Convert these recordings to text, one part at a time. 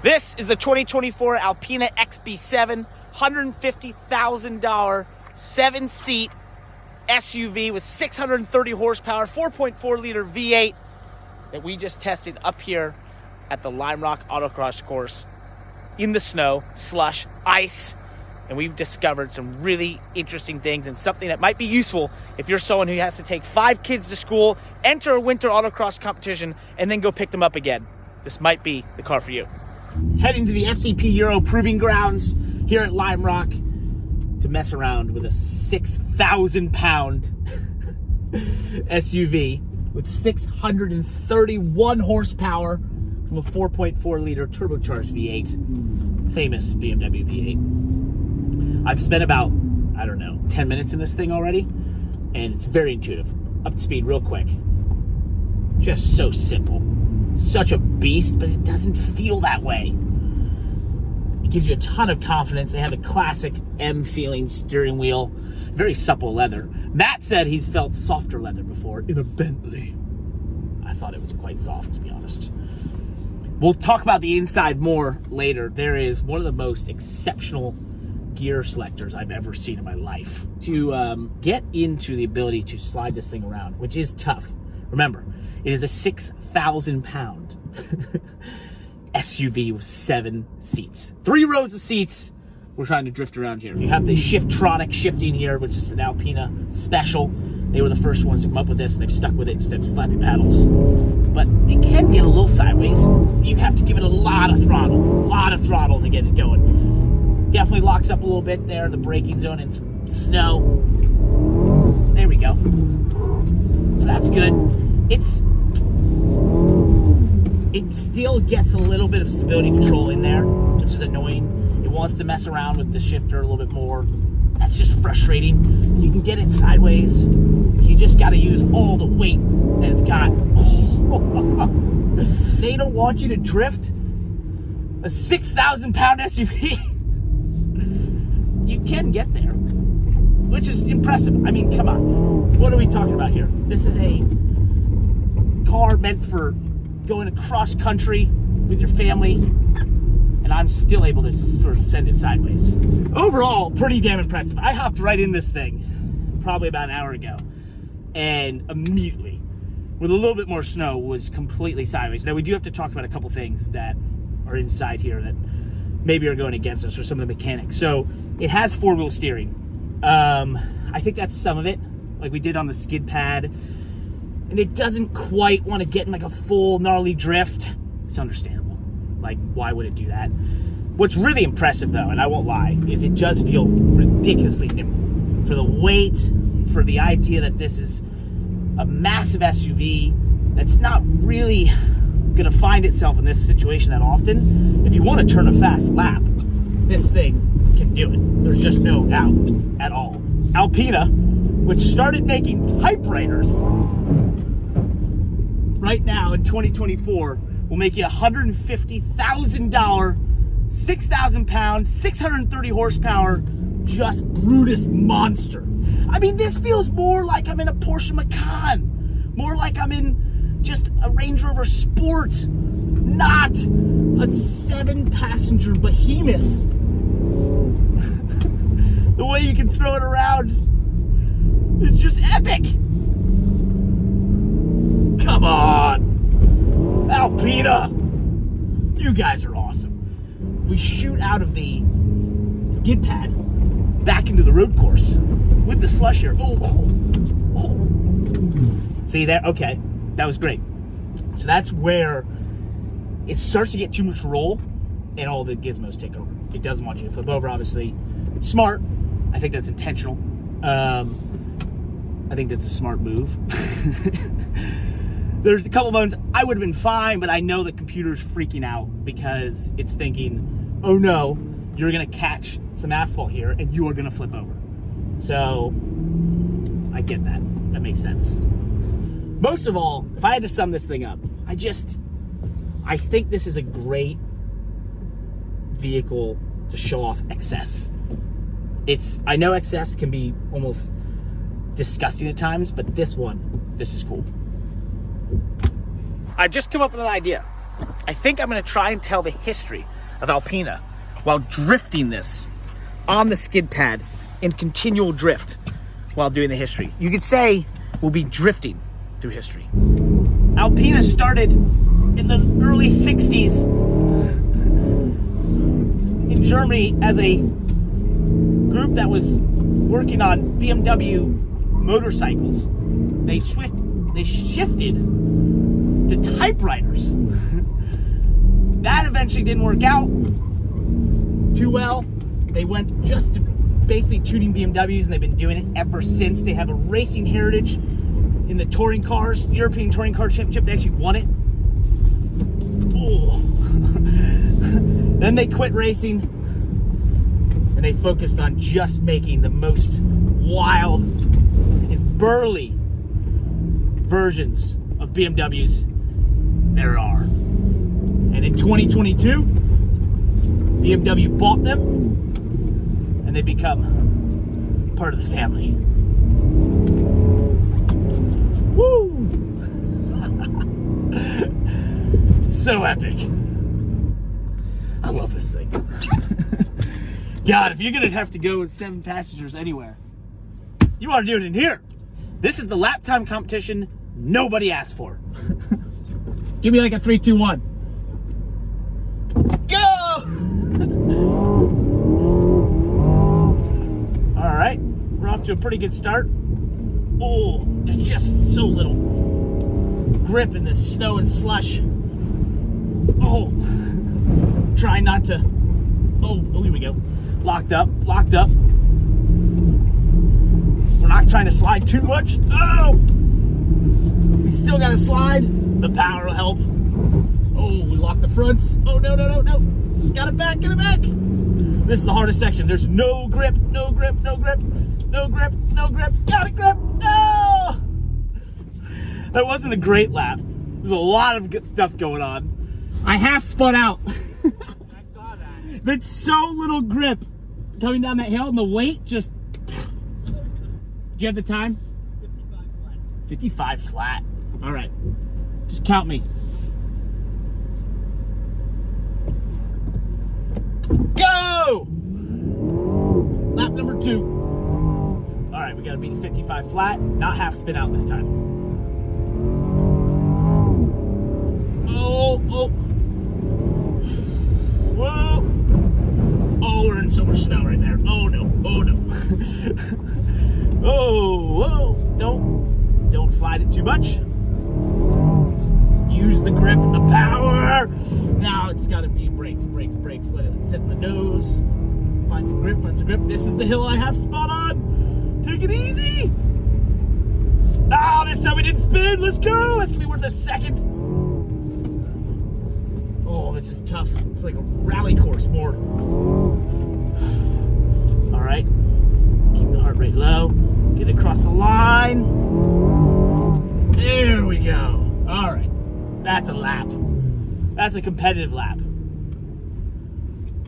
This is the 2024 Alpina XB7, $150,000 7-seat SUV with 630 horsepower, 4.4 liter V8 that we just tested up here at the Lime Rock Autocross course in the snow, slush, ice. And we've discovered some really interesting things and something that might be useful if you're someone who has to take 5 kids to school, enter a winter autocross competition, and then go pick them up again. This might be the car for you. Heading to the FCP Euro Proving Grounds here at Lime Rock to mess around with a 6,000-pound SUV with 631 horsepower from a 4.4-liter turbocharged V8, famous BMW V8. I've spent about, 10 minutes in this thing already, and it's very intuitive. Up to speed real quick. Just so simple. Such a beast, but it doesn't feel that way. It gives you a ton of confidence. They have a classic M-feeling steering wheel. Very supple leather. Matt said he's felt softer leather before in a Bentley. I thought it was quite soft, to be honest. We'll talk about the inside more later. There is one of the most exceptional gear selectors I've ever seen in my life. To get into the ability to slide this thing around, which is tough. Remember, it is a 6,000-pound SUV with 7 seats. 3 rows of seats. We're trying to drift around here. You have the Shiftronic shifting here, which is an Alpina special. They were the first ones to come up with this, and they've stuck with it instead of flappy paddles. But it can get a little sideways. You have to give it a lot of throttle to get it going. Definitely locks up a little bit there in the braking zone and some snow. There we go. So that's good. It still gets a little bit of stability control in there, which is annoying. It wants to mess around with the shifter a little bit more. That's just frustrating. You can get it sideways. You just got to use all the weight that it's got. They don't want you to drift a 6,000-pound SUV. You can get there, which is impressive. I mean, come on. What are we talking about here? This is a car meant for going across country with your family, and I'm still able to sort of send it sideways. Overall, pretty damn impressive. I hopped right in this thing probably about an hour ago, and immediately, with a little bit more snow, was completely sideways. Now, we do have to talk about a couple things that are inside here that maybe are going against us, or some of the mechanics. So, it has 4-wheel steering. I think that's some of it, like we did on the skid pad. And it doesn't quite want to get in like a full gnarly drift. It's understandable. Like, why would it do that? What's really impressive though, and I won't lie, is it does feel ridiculously nimble. For the weight, for the idea that this is a massive SUV that's not really gonna find itself in this situation that often. If you want to turn a fast lap, this thing can do it. There's just no doubt at all. Alpina, which started making typewriters right now in 2024, will make you a $150,000, 6,000-pound, 630 horsepower, just Brutus monster. I mean, this feels more like I'm in a Porsche Macan, more like I'm in just a Range Rover Sport, not a 7-passenger behemoth. The way you can throw it around is just epic. Come on, Alpina, you guys are awesome. If we shoot out of the skid pad back into the road course with the slush here. See there? Okay, that was great. So that's where it starts to get too much roll and all the gizmos take over. It doesn't want you to flip over, obviously. Smart. I think that's intentional. I think that's a smart move. There's a couple moments I would have been fine, but I know the computer's freaking out because it's thinking, oh no, you're gonna catch some asphalt here and you are gonna flip over. So I get that. That makes sense. Most of all, if I had to sum this thing up, I think this is a great vehicle to show off excess. I know excess can be almost disgusting at times, but this is cool. I've just come up with an idea. I think I'm gonna try and tell the history of Alpina while drifting this on the skid pad in continual drift while doing the history. You could say we'll be drifting through history. Alpina started in the early 60s in Germany as a group that was working on BMW motorcycles. They shifted to typewriters. That eventually didn't work out too well. They went just to basically tuning BMWs, and they've been doing it ever since. They have a racing heritage in the touring cars, European Touring Car Championship. They actually won it. Oh. Then they quit racing, and they focused on just making the most wild and burly versions of BMWs there are. And in 2022, BMW bought them, and they become part of the family. Woo! So epic. I love this thing. God, if you're gonna have to go with 7 passengers anywhere, you want to do it in here. This is the lap time competition nobody asked for. Give me like a 3, 2, 1. Go! All right, we're off to a pretty good start. Oh, there's just so little grip in this snow and slush. Oh, try not to. Oh, here we go. Locked up, locked up. We're not trying to slide too much. Oh! We still got to slide. The power will help. Oh, we locked the fronts. Oh, no, no, no, no. Got it back, get it back. This is the hardest section. There's no grip, no grip, no grip, no grip, no grip. Got it, grip. No! That wasn't a great lap. There's a lot of good stuff going on. I half spun out. I saw that. That's so little grip coming down that hill, and the weight just... Do you have the time? 55 flat. 55 flat. All right. Just count me. Go! Lap number 2. All right, we got to beat 55 flat, not half spin out this time. Oh, oh. Whoa. Oh, we're in so much snow right there. Oh, no. Oh, no. Oh, whoa. Don't slide it too much. Use the grip and the power. Now it's got to be brakes, brakes, brakes. Let it sit in the nose. Find some grip, find some grip. This is the hill I have spot on. Take it easy. Ah, this time we didn't spin. Let's go. That's going to be worth a second. Oh, this is tough. It's like a rally course more. All right. Keep the heart rate low. Get across the line. There we go. All right. That's a lap. That's a competitive lap.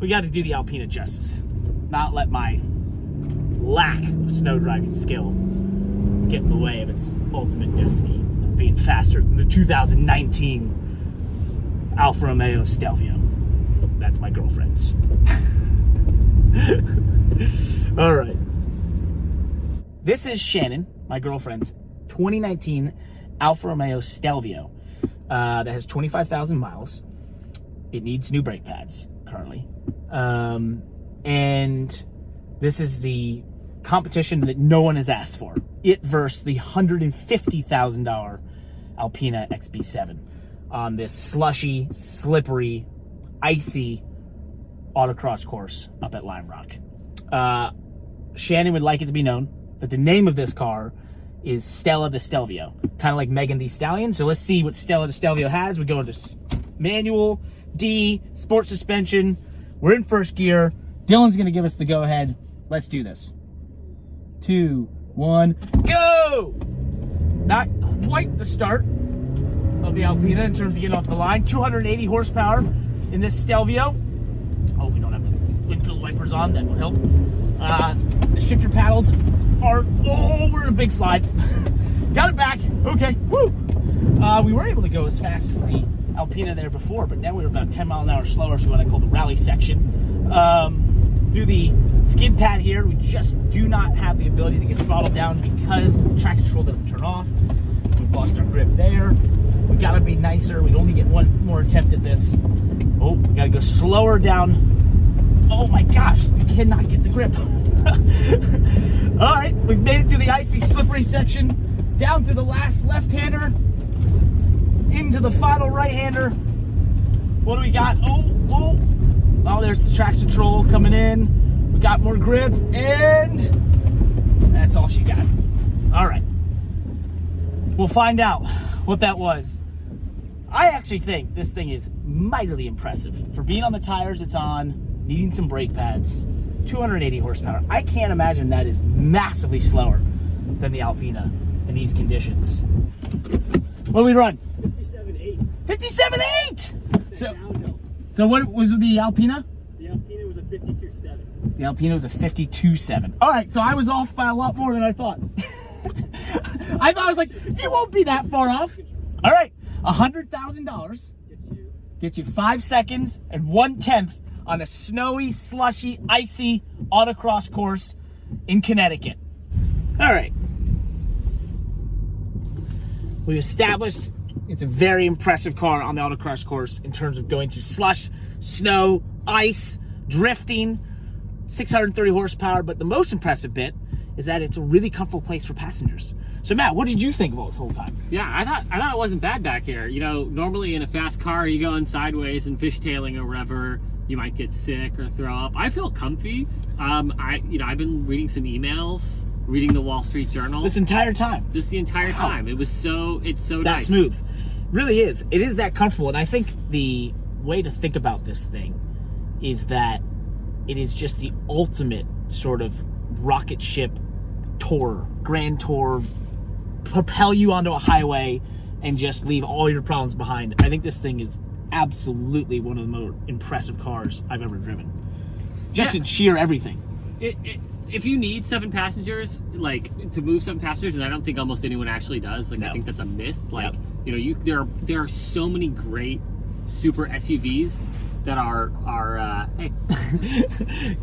We got to do the Alpina justice. Not let my lack of snow driving skill get in the way of its ultimate destiny of being faster than the 2019 Alfa Romeo Stelvio. That's my girlfriend's. All right. This is Shannon, my girlfriend's 2019 Alfa Romeo Stelvio that has 25,000 miles. It needs new brake pads currently. And this is the competition that no one has asked for. It versus the $150,000 Alpina XB7 on this slushy, slippery, icy autocross course up at Lime Rock. Shannon would like it to be known that the name of this car is Stella the Stelvio, kind of like Megan Thee Stallion. So let's see what Stella the Stelvio has. We go into manual, D, sport suspension. We're in first gear. Dylan's gonna give us the go ahead. Let's do this. 2, 1, go! Not quite the start of the Alpina in terms of getting off the line. 280 horsepower in this Stelvio. Oh, we don't have the windshield wipers on. That would help. The shifter paddles are, oh, we're in a big slide. Got it back. Okay, woo! We were able to go as fast as the Alpina there before, but now we were about 10 miles an hour slower, so what I call the rally section. Through the skid pad here, we just do not have the ability to get throttled down because the traction control doesn't turn off. We've lost our grip there. We gotta be nicer. We only get one more attempt at this. Oh, we gotta go slower down. Oh my gosh, I cannot get the grip. All right, we've made it to the icy, slippery section, down to the last left-hander, into the final right-hander. What do we got? Oh, there's the traction control coming in. We got more grip, and that's all she got. All right, we'll find out what that was. I actually think this thing is mightily impressive. For being on the tires it's on, needing some brake pads, 280 horsepower. I can't imagine that is massively slower than the Alpina in these conditions. What do we run? 57.8. 57.8! So what was the Alpina? The Alpina was a 52.7. The Alpina was a 52.7. All right, so I was off by a lot more than I thought. I was like, it won't be that far off. All right, $100,000 gets you 5 seconds and 1/10 on a snowy, slushy, icy autocross course in Connecticut. All right. We've established it's a very impressive car on the autocross course in terms of going through slush, snow, ice, drifting, 630 horsepower. But the most impressive bit is that it's a really comfortable place for passengers. So Matt, what did you think about this whole time? Yeah, I thought it wasn't bad back here. You know, normally in a fast car, you going sideways and fishtailing or whatever, you might get sick or throw up. I feel comfy. I've been reading some emails, reading the Wall Street Journal. This entire time? Just the entire time. It's so that nice. Smooth. Really is. It is that comfortable. And I think the way to think about this thing is that it is just the ultimate sort of rocket ship tour, grand tour, propel you onto a highway and just leave all your problems behind. I think this thing is absolutely one of the more impressive cars I've ever driven. Just in sheer everything. If you need 7 passengers, like to move 7 passengers, and I don't think almost anyone actually does. Like, no. I think that's a myth. Like, there are so many great super SUVs that are hey.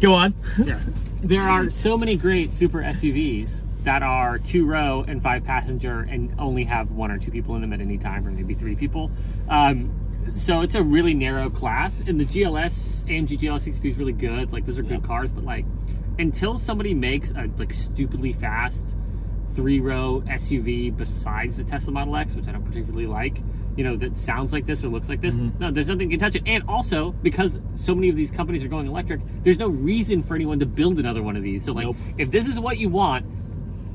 Go on. Yeah. There are so many great super SUVs that are 2-row and 5 passenger and only have 1 or 2 people in them at any time, or maybe 3 people. So it's a really narrow class, and the AMG GLS 62 is really good. Like, those are good cars, but like, until somebody makes a stupidly fast 3-row SUV besides the Tesla Model X, which I don't particularly like, that sounds like this or looks like this, no, there's nothing that can touch it. And also, because so many of these companies are going electric, there's no reason for anyone to build another one of these. So like, if this is what you want,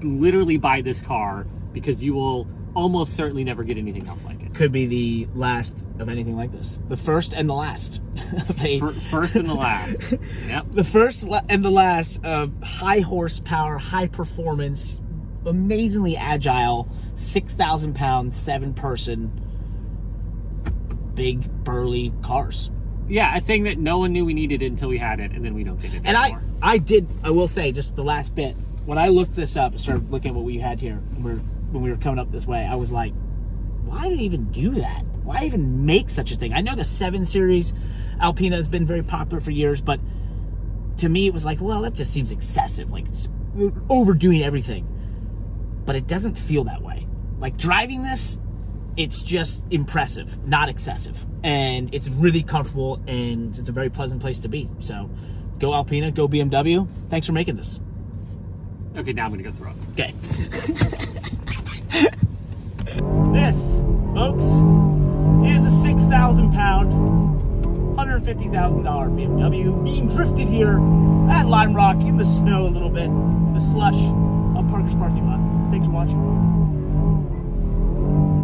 literally buy this car, because you will almost certainly never get anything else like it. Could be the last of anything like this. The first and the last. First and the last. Yep. The first and the last of high horsepower, high performance, amazingly agile, 6,000 pound, 7-person, big burly cars. Yeah, a thing that no one knew we needed it until we had it, and then we don't get it anymore. And I will say, just the last bit, when I looked this up and started looking at what we had here, when we were coming up this way, I was like, why did it even do that? Why even make such a thing? I know the 7 Series Alpina has been very popular for years, but to me it was like, well, that just seems excessive, like overdoing everything. But it doesn't feel that way. Like, driving this, it's just impressive, not excessive. And it's really comfortable, and it's a very pleasant place to be. So go Alpina, go BMW. Thanks for making this. Okay, now I'm gonna go throw up. Okay. This, folks, is a 6,000 pound, $150,000 BMW being drifted here at Lime Rock in the snow a little bit, the slush of Parker's parking lot. Thanks for watching.